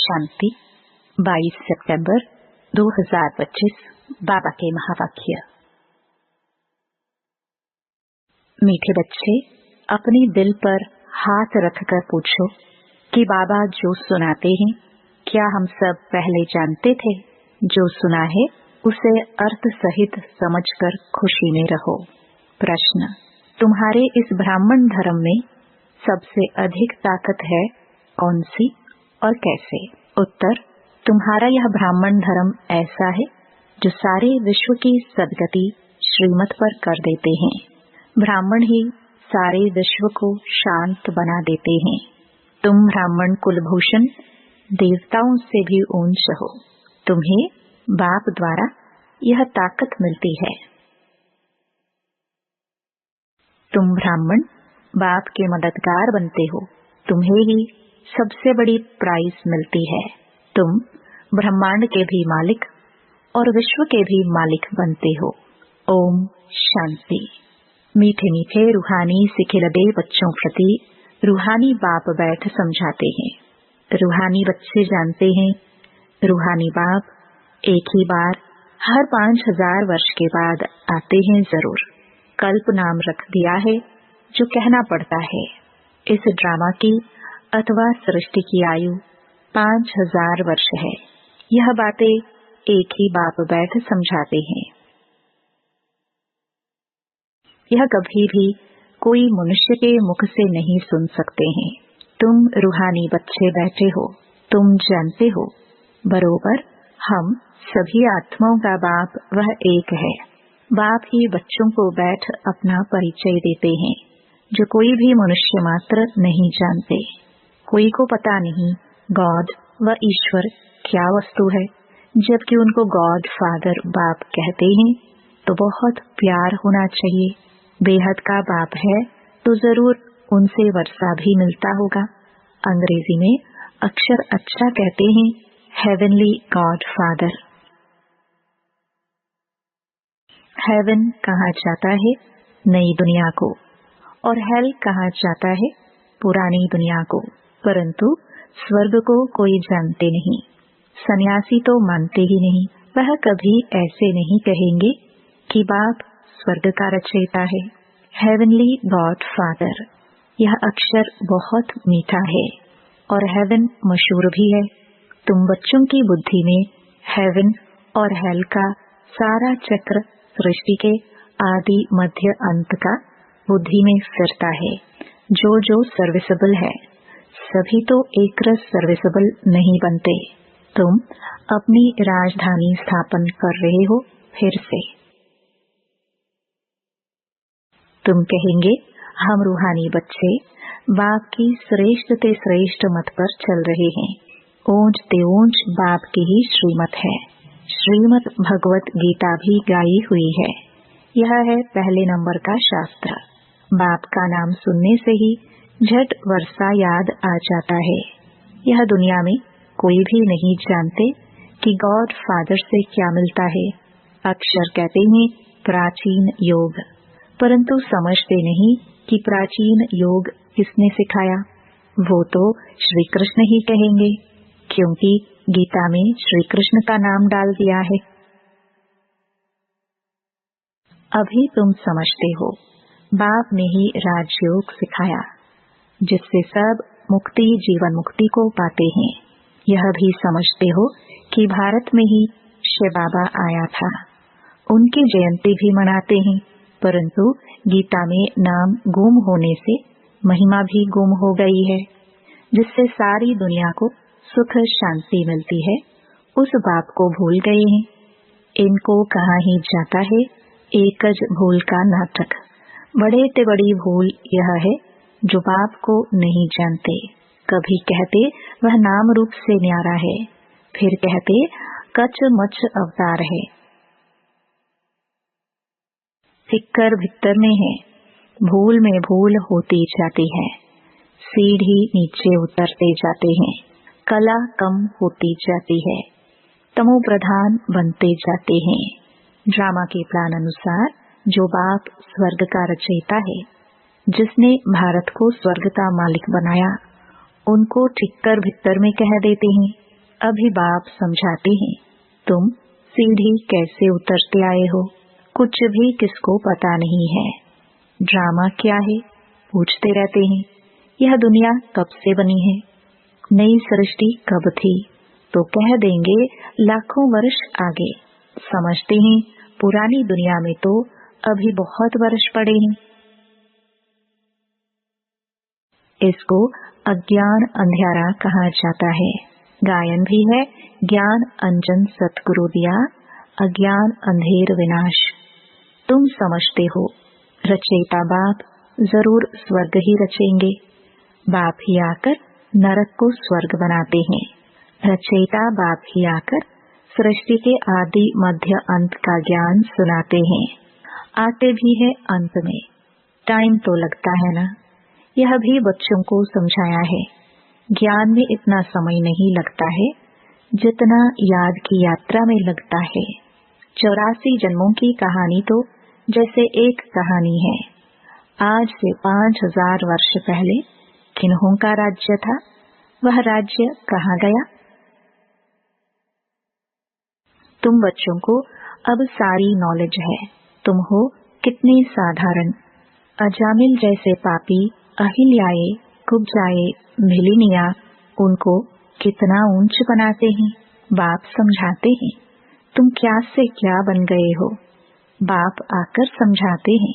शांति 22 सितंबर 2025 बाबा के महावाक्य। मीठे बच्चे, अपने दिल पर हाथ रखकर पूछो कि बाबा जो सुनाते हैं क्या हम सब पहले जानते थे? जो सुना है उसे अर्थ सहित समझकर खुशी में रहो। प्रश्न: तुम्हारे इस ब्राह्मण धर्म में सबसे अधिक ताकत है कौन सी और कैसे? उत्तर: तुम्हारा यह ब्राह्मण धर्म ऐसा है जो सारे विश्व की सद्गति श्रीमत पर कर देते हैं। ब्राह्मण ही सारे विश्व को शांत बना देते हैं। तुम ब्राह्मण कुलभूषण देवताओं से भी ऊंच हो। तुम्हें बाप द्वारा यह ताकत मिलती है। तुम ब्राह्मण बाप के मददगार बनते हो। तुम्हें ही सबसे बड़ी प्राइज मिलती है। तुम ब्रह्मांड के भी मालिक और विश्व के भी मालिक बनते हो। ओम शांति। मीठे मीठे रूहानी सिखिलदे बच्चों प्रति रूहानी बाप बैठ समझाते हैं। रूहानी बच्चे जानते हैं रूहानी बाप एक ही बार हर 5000 वर्ष के बाद आते हैं जरूर। कल्प नाम रख दिया है जो कहना पड़ता है। इस ड्रामा की अथवा सृष्टि की आयु 5000 वर्ष है। यह बातें एक ही बाप बैठ समझाते हैं। यह कभी भी कोई मनुष्य के मुख से नहीं सुन सकते हैं। तुम रूहानी बच्चे बैठे हो। तुम जानते हो बरोबर हम सभी आत्माओं का बाप वह एक है। बाप ही बच्चों को बैठ अपना परिचय देते हैं जो कोई भी मनुष्य मात्र नहीं जानते। कोई को पता नहीं गॉड व ईश्वर क्या वस्तु है। जबकि उनको गॉड फादर बाप कहते हैं तो बहुत प्यार होना चाहिए। बेहद का बाप है तो जरूर उनसे वर्षा भी मिलता होगा। अंग्रेजी में अक्षर अच्छा कहते हैं हेवनली गॉड फादर। हेवन कहा जाता है नई दुनिया को और हेल कहा जाता है पुरानी दुनिया को। परंतु स्वर्ग को कोई जानते नहीं। सन्यासी तो मानते ही नहीं। वह कभी ऐसे नहीं कहेंगे कि बाप स्वर्ग का रचयिता है। हेवनली गॉड फादर यह अक्षर बहुत मीठा है और हेवन मशहूर भी है। तुम बच्चों की बुद्धि में हेवन और हेल का सारा चक्र सृष्टि के आदि मध्य अंत का बुद्धि में फिरता है। जो जो सर्विसेबल है सभी तो एक रस सर्विसेबल नहीं बनते। तुम अपनी राजधानी स्थापन कर रहे हो फिर से। तुम कहेंगे हम रूहानी बच्चे बाप की श्रेष्ठ ते श्रेष्ठ मत पर चल रहे हैं। ऊंच ते ऊंच बाप की ही श्रीमत है। श्रीमत भगवत गीता भी गाई हुई है। यह है पहले नंबर का शास्त्र। बाप का नाम सुनने से ही झट वर्षा याद आ जाता है। यह दुनिया में कोई भी नहीं जानते कि गॉड फादर से क्या मिलता है। अक्षर कहते हैं प्राचीन योग, परंतु समझते नहीं कि प्राचीन योग किसने सिखाया। वो तो श्री कृष्ण ही कहेंगे क्योंकि गीता में श्री कृष्ण का नाम डाल दिया है। अभी तुम समझते हो बाप ने ही राजयोग सिखाया जिससे सब मुक्ति जीवन मुक्ति को पाते हैं। यह भी समझते हो कि भारत में ही शिव बाबा आया था। उनकी जयंती भी मनाते हैं, परंतु गीता में नाम गुम होने से महिमा भी गुम हो गई है। जिससे सारी दुनिया को सुख शांति मिलती है उस बाप को भूल गए हैं। इनको कहा ही जाता है एकज भूल का नाटक। बड़े ते बड़ी भूल यह है जो बाप को नहीं जानते। कभी कहते वह नाम रूप से न्यारा है, फिर कहते कच मच अवतार है। फिक्कर भिक्कर में है। भूल में भूल होती जाती है। सीढ़ी नीचे उतरते जाते हैं। कला कम होती जाती है। तमो प्रधान बनते जाते हैं। ड्रामा के प्लान अनुसार जो बाप स्वर्ग का रचयिता है, जिसने भारत को स्वर्ग का मालिक बनाया, उनको ठिक्कर भिक्कर में कह देते हैं अभी बाप समझाते हैं, तुम सीढ़ी कैसे उतरते आए हो, कुछ भी किसको पता नहीं है। ड्रामा क्या है पूछते रहते हैं, यह दुनिया कब से बनी है, नई सृष्टि कब थी, तो कह देंगे लाखों वर्ष आगे। समझते हैं पुरानी दुनिया में तो अभी बहुत वर्ष पड़े हैं। इसको अज्ञान अंधियारा कहा जाता है। गायन भी है, ज्ञान अंजन सतगुरु दिया, अज्ञान अंधेर विनाश। तुम समझते हो रचयिता बाप जरूर स्वर्ग ही रचेंगे। बाप ही आकर नरक को स्वर्ग बनाते हैं। रचयिता बाप ही आकर सृष्टि के आदि मध्य अंत का ज्ञान सुनाते हैं। आते भी है अंत में, टाइम तो लगता है ना। यह भी बच्चों को समझाया है, ज्ञान में इतना समय नहीं लगता है जितना याद की यात्रा में लगता है। 84 जन्मों की कहानी तो जैसे एक कहानी है। आज से 5000 वर्ष पहले किन्हों का राज्य था, वह राज्य कहाँ गया? तुम बच्चों को अब सारी नॉलेज है। तुम हो कितने साधारण। अजामिल जैसे पापी अहिल्याए, कुब्जाए, मिलिनिया उनको कितना ऊंच बनाते हैं। बाप समझाते हैं, तुम क्या से क्या बन गए हो। बाप आकर समझाते हैं,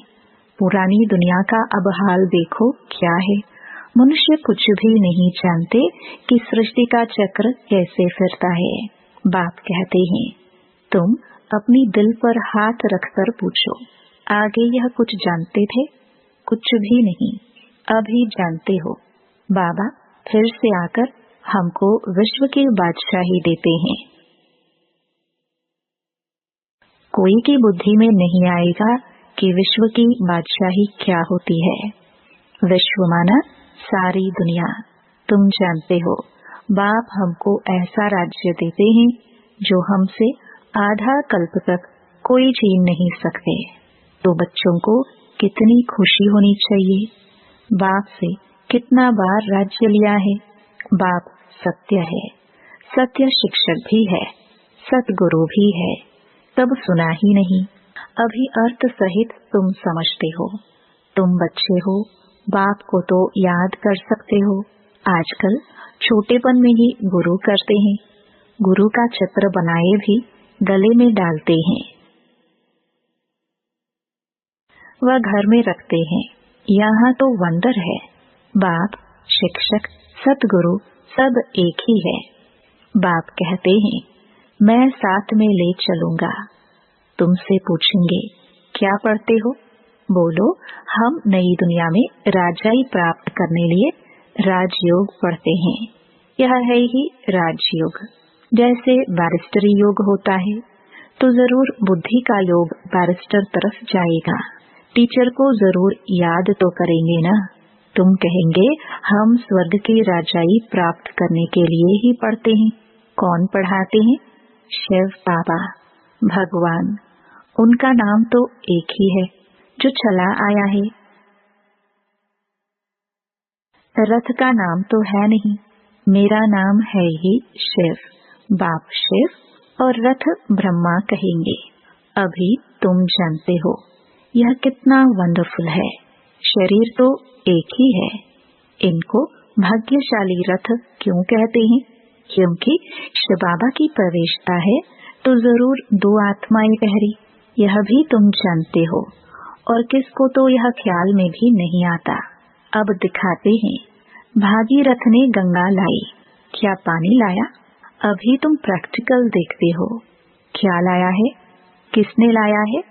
पुरानी दुनिया का अब हाल देखो क्या है। मनुष्य कुछ भी नहीं जानते कि सृष्टि का चक्र कैसे फिरता है। बाप कहते हैं, तुम अपनी दिल पर हाथ रखकर पूछो, आगे यह कुछ जानते थे? कुछ भी नहीं, अभी जानते हो। बाबा फिर से आकर हमको विश्व की बादशाही देते हैं। कोई की बुद्धि में नहीं आएगा कि विश्व की बादशाही क्या होती है। विश्व माना सारी दुनिया। तुम जानते हो बाप हमको ऐसा राज्य देते हैं जो हमसे आधा कल्प तक कोई छीन नहीं सकते। तो बच्चों को कितनी खुशी होनी चाहिए। बाप से कितना बार राज्य लिया है। बाप सत्य है, सत्य शिक्षक भी है, सतगुरु भी है, तब सुना ही नहीं। अभी अर्थ सहित तुम समझते हो। तुम बच्चे हो, बाप को तो याद कर सकते हो। आजकल छोटेपन में ही गुरु करते हैं। गुरु का छत्र बनाए भी गले में डालते हैं, वह घर में रखते हैं। यहाँ तो वंदर है। बाप, शिक्षक, सतगुरु सब एक ही है। बाप कहते हैं, मैं साथ में ले चलूंगा। तुमसे पूछेंगे क्या पढ़ते हो? बोलो, हम नई दुनिया में राजाई प्राप्त करने लिए राजयोग पढ़ते हैं। यह है ही राजयोग। जैसे बैरिस्टरी योग होता है तो जरूर बुद्धि का योग बैरिस्टर तरफ जाएगा। टीचर को जरूर याद तो करेंगे ना। तुम कहेंगे हम स्वर्ग की राजाई प्राप्त करने के लिए ही पढ़ते हैं। कौन पढ़ाते हैं? शिव बाबा, भगवान। उनका नाम तो एक ही है जो चला आया है। रथ का नाम तो है नहीं। मेरा नाम है ही शिव। बाप शिव और रथ ब्रह्मा कहेंगे। अभी तुम जानते हो यह कितना वंडरफुल है। शरीर तो एक ही है। इनको भाग्यशाली रथ क्यों कहते हैं? क्योंकि शिव बाबा की प्रवेशता है तो जरूर 2 आत्माएं पहरी। यह भी तुम जानते हो। और किसको तो यह ख्याल में भी नहीं आता। अब दिखाते हैं। भागीरथ ने गंगा लाई, क्या पानी लाया? अभी तुम प्रैक्टिकल देखते हो। क्या लाया है? किसने लाया है?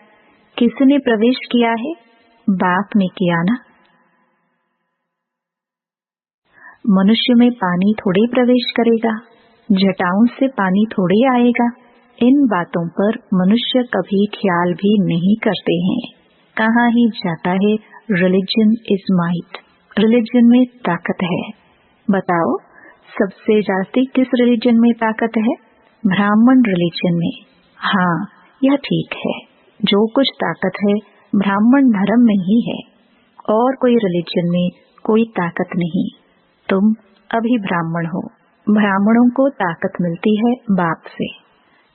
किसने प्रवेश किया है? बाप ने किया ना। मनुष्य में पानी थोड़े प्रवेश करेगा, जटाओं से पानी थोड़े आएगा। इन बातों पर मनुष्य कभी ख्याल भी नहीं करते हैं। कहाँ ही जाता है रिलीजन इज माइट। रिलीजन में ताकत है। बताओ, सबसे ज्यादा किस रिलीजन में ताकत है? ब्राह्मण रिलीजन में। हाँ, यह ठीक है। जो कुछ ताकत है ब्राह्मण धर्म में ही है, और कोई रिलीजन में कोई ताकत नहीं। तुम अभी ब्राह्मण हो, ब्राह्मणों को ताकत मिलती है बाप से,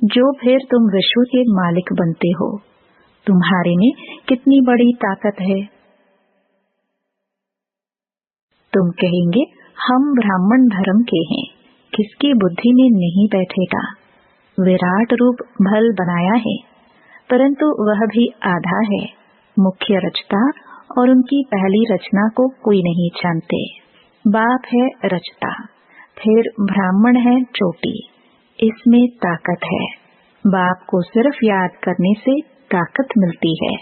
जो फिर तुम विश्व के मालिक बनते हो। तुम्हारे में कितनी बड़ी ताकत है। तुम कहेंगे हम ब्राह्मण धर्म के हैं, किसकी बुद्धि में नहीं बैठेगा। विराट रूप भल बनाया है, परंतु वह भी आधा है। मुख्य रचता और उनकी पहली रचना को कोई नहीं जानते। बाप है रचता, फिर ब्राह्मण है चोटी। इसमें ताकत है। बाप को सिर्फ याद करने से ताकत मिलती है।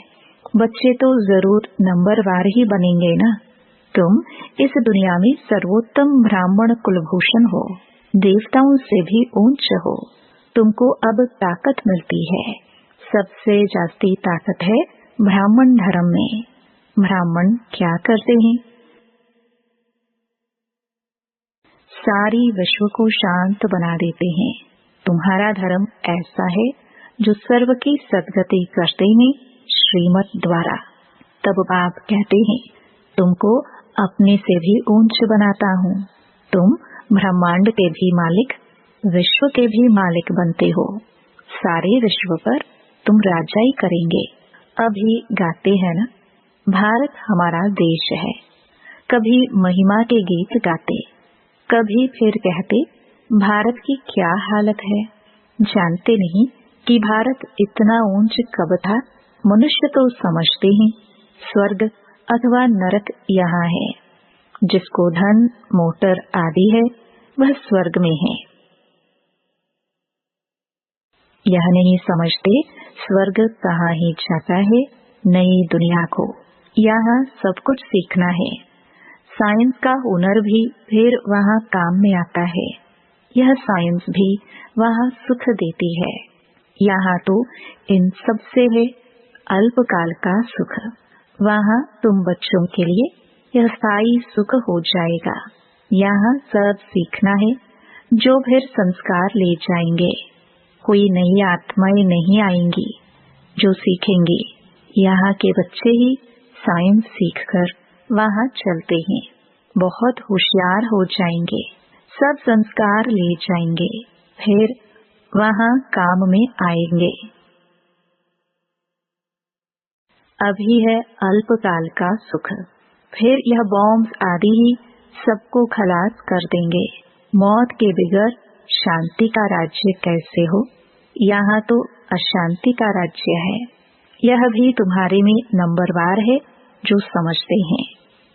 बच्चे तो जरूर नंबरवार ही बनेंगे ना। तुम इस दुनिया में सर्वोत्तम ब्राह्मण कुलभूषण हो, देवताओं से भी ऊंच हो। तुमको अब ताकत मिलती है। सबसे जास्ती ताकत है ब्राह्मण धर्म में। ब्राह्मण क्या करते हैं? सारी विश्व को शांत बना देते हैं। तुम्हारा धर्म ऐसा है जो सर्व की सद्गति करते हैं श्रीमत द्वारा। तब बाप कहते हैं, तुमको अपने से भी ऊंच बनाता हूँ। तुम ब्रह्मांड के भी मालिक, विश्व के भी मालिक बनते हो। सारे विश्व पर तुम राजाई करेंगे। अभी गाते हैं ना, भारत हमारा देश है। कभी महिमा के गीत गाते, कभी फिर कहते भारत की क्या हालत है। जानते नहीं कि भारत इतना ऊंच कब था। मनुष्य तो समझते हैं स्वर्ग अथवा नरक यहाँ है। जिसको धन मोटर आदि है वह स्वर्ग में है। यह नहीं समझते स्वर्ग कहाँ ही जाता है, नई दुनिया को। यहाँ सब कुछ सीखना है। साइंस का हुनर भी फिर वहाँ काम में आता है। यह साइंस भी वहाँ सुख देती है। यहाँ तो इन सब से है अल्पकाल का सुख। वहाँ तुम बच्चों के लिए यह स्थायी सुख हो जाएगा। यहाँ सब सीखना है, जो फिर संस्कार ले जाएंगे। कोई नई आत्माएं नहीं आएंगी जो सीखेंगे। यहाँ के बच्चे ही साइंस सीखकर वहाँ चलते हैं। बहुत होशियार हो जाएंगे। सब संस्कार ले जाएंगे, फिर वहाँ काम में आएंगे। अभी है अल्पकाल का सुख, फिर यह बॉम्ब आदि ही सबको खलास कर देंगे। मौत के बिगर शांति का राज्य कैसे हो। यहाँ तो अशांति का राज्य है। यह भी तुम्हारे में नंबरवार है जो समझते हैं।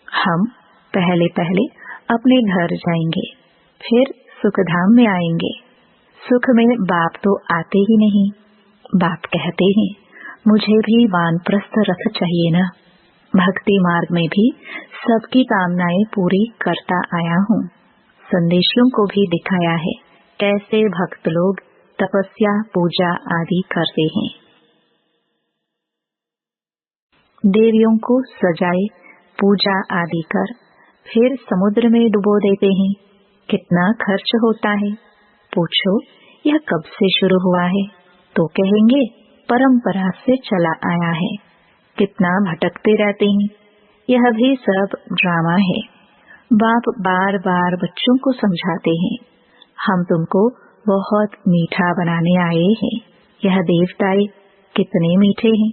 हम पहले पहले अपने घर जाएंगे, फिर सुखधाम में आएंगे। सुख में बाप तो आते ही नहीं। बाप कहते हैं, मुझे भी वानप्रस्थ रथ चाहिए ना। भक्ति मार्ग में भी सबकी कामनाएं पूरी करता आया हूँ। संदेशों को भी दिखाया है कैसे भक्त लोग तपस्या पूजा आदि करते हैं। देवियों को सजाए पूजा आदि कर फिर समुद्र में डुबो देते हैं। कितना खर्च होता है। पूछो यह कब से शुरू हुआ है, तो कहेंगे परंपरा से चला आया है। कितना भटकते रहते हैं। यह भी सब ड्रामा है। बाप बार बार बच्चों को समझाते हैं, हम तुमको बहुत मीठा बनाने आए हैं। यह देवताएं कितने मीठे हैं।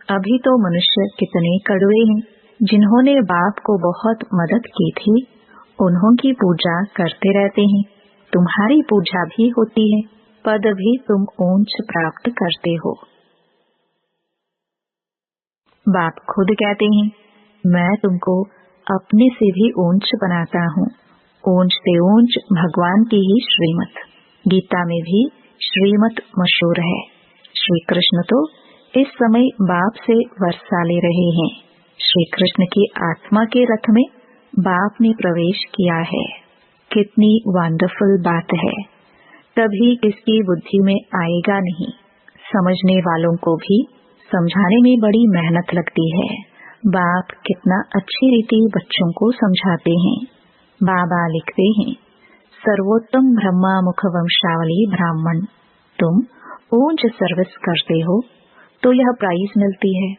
अभी तो मनुष्य कितने कड़वे हैं। जिन्होंने बाप को बहुत मदद की थी, उन्हों की पूजा करते रहते हैं। तुम्हारी पूजा भी होती है, पद भी तुम ऊंच प्राप्त करते हो। बाप खुद कहते हैं, मैं तुमको अपने से भी ऊंच बनाता हूँ। ऊंच से ऊंच भगवान की ही श्रीमत। गीता में भी श्रीमत मशहूर है। श्री कृष्ण तो इस समय बाप से वर्षा ले रहे हैं। श्री कृष्ण की आत्मा के रथ में बाप ने प्रवेश किया है। कितनी वंडरफुल बात है। कभी किसकी बुद्धि में आएगा नहीं। समझने वालों को भी समझाने में बड़ी मेहनत लगती है। बाप कितना अच्छी रीति बच्चों को समझाते हैं। बाबा लिखते हैं, सर्वोत्तम ब्रह्मा मुख वंशावली ब्राह्मण। तुम ऊंच सर्विस करते हो तो यह प्राइज मिलती है।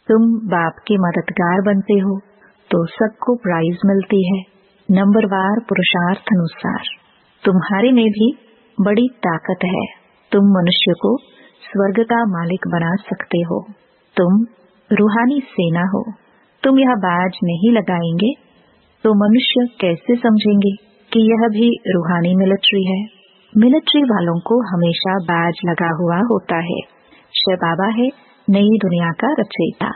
तुम बाप के मददगार बनते हो तो सबको प्राइज मिलती है। नंबरवार पुरुषार्थ अनुसार तुम्हारे में भी बड़ी ताकत है। तुम मनुष्य को स्वर्ग का मालिक बना सकते हो। तुम रूहानी सेना हो। तुम यह बाज नहीं लगाएंगे तो मनुष्य कैसे समझेंगे कि यह भी रूहानी मिलिट्री है। मिलिट्री वालों को हमेशा बाज लगा हुआ होता है। शिव बाबा है नई दुनिया का रचयिता।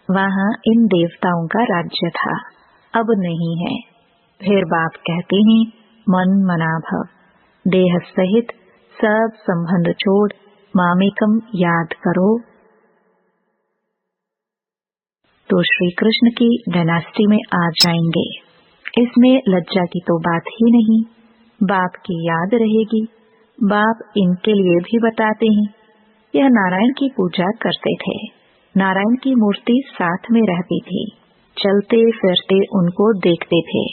वहाँ इन देवताओं का राज्य था, अब नहीं है। फिर बाप कहते हैं मन मना भव, देह सहित सब संबंध छोड़ मामेकम याद करो। तो श्री कृष्ण की डायनास्टी में आ जाएंगे। इसमें लज्जा की तो बात ही नहीं। बाप की याद रहेगी। बाप इनके लिए भी बताते हैं। यह नारायण की पूजा करते थे। नारायण की मूर्ति साथ में रहती थी। चलते फिरते उनको देखते थे।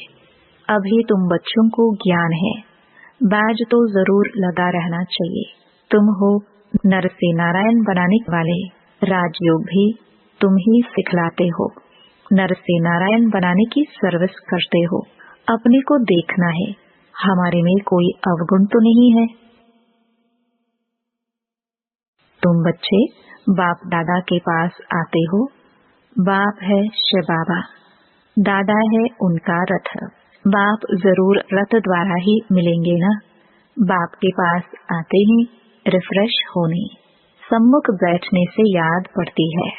अभी तुम बच्चों को ज्ञान है, बाज तो जरूर लगा रहना चाहिए। तुम हो नर से नारायण बनाने वाले। राजयोग भी तुम ही सिखलाते हो। नर से नारायण बनाने की सर्विस करते हो। अपने को देखना है, हमारे में कोई अवगुण तो नहीं है। तुम बच्चे बाप दादा के पास आते हो। बाप है शिव बाबा, दादा है उनका रथ। बाप जरूर रथ द्वारा ही मिलेंगे ना। बाप के पास आते ही रिफ्रेश होने, सम्मुख बैठने से याद पड़ती है।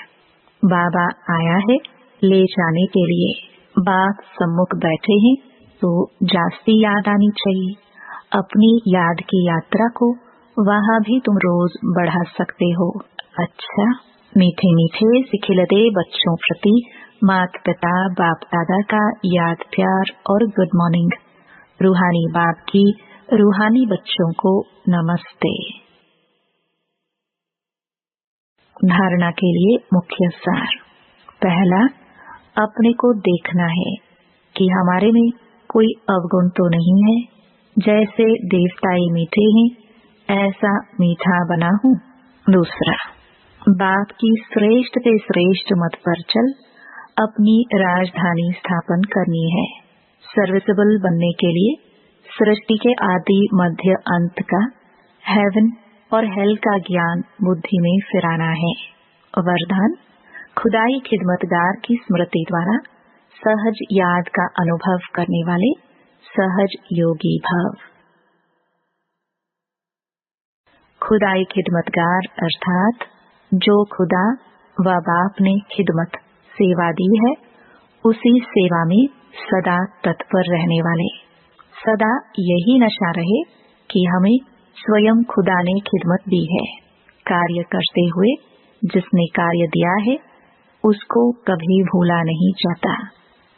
बाबा आया है ले जाने के लिए। बाप सम्मुख बैठे हैं तो जास्ती याद आनी चाहिए। अपनी याद की यात्रा को वहाँ भी तुम रोज बढ़ा सकते हो। अच्छा, मीठे मीठे सिखिलते बच्चों प्रति माता पिता बाप दादा का याद प्यार और गुड मॉर्निंग। रूहानी बाप की रूहानी बच्चों को नमस्ते। धारणा के लिए मुख्य सार। पहला, अपने को देखना है कि हमारे में कोई अवगुण तो नहीं है। जैसे देवताई मीठे हैं ऐसा मीठा बना हूँ। दूसरा, बाप की श्रेष्ठ से श्रेष्ठ मत पर चल अपनी राजधानी स्थापन करनी है। सर्विसेबल बनने के लिए सृष्टि के आदि मध्य अंत का हेवन और हेल का ज्ञान बुद्धि में फिराना है। वरदान, खुदाई खिदमतगार की स्मृति द्वारा सहज याद का अनुभव करने वाले सहज योगी भव। खुदाई खिदमतगार अर्थात जो खुदा व बाप ने खिदमत सेवा दी है उसी सेवा में सदा तत्पर रहने वाले। सदा यही नशा रहे कि हमें स्वयं खुदा ने खिदमत दी है। कार्य करते हुए जिसने कार्य दिया है उसको कभी भूला नहीं जाता।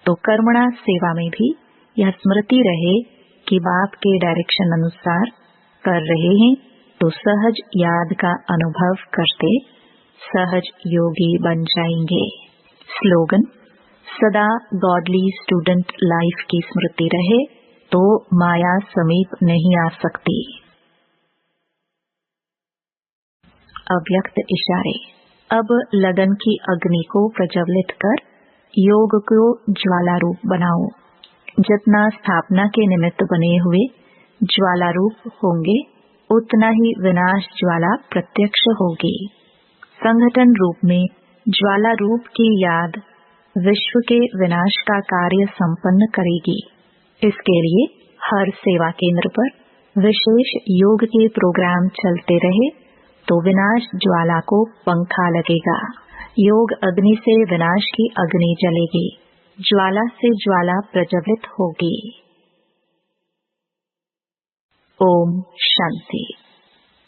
तो कर्मणा सेवा में भी यह स्मृति रहे कि बाप के डायरेक्शन अनुसार कर रहे हैं तो सहज याद का अनुभव करते सहज योगी बन जाएंगे। स्लोगन, सदा गॉडली स्टूडेंट लाइफ की स्मृति रहे तो माया समीप नहीं आ सकती। अव्यक्त इशारे। अब लगन की अग्नि को प्रज्वलित कर योग को ज्वाला रूप बनाओ। जितना स्थापना के निमित्त बने हुए ज्वाला रूप होंगे उतना ही विनाश ज्वाला प्रत्यक्ष होगी। संगठन रूप में ज्वाला रूप की याद विश्व के विनाश का कार्य संपन्न करेगी। इसके लिए हर सेवा केंद्र पर विशेष योग के प्रोग्राम चलते रहे तो विनाश ज्वाला को पंखा लगेगा। योग अग्नि से विनाश की अग्नि जलेगी। ज्वाला से ज्वाला प्रज्वलित होगी। ओम शांति।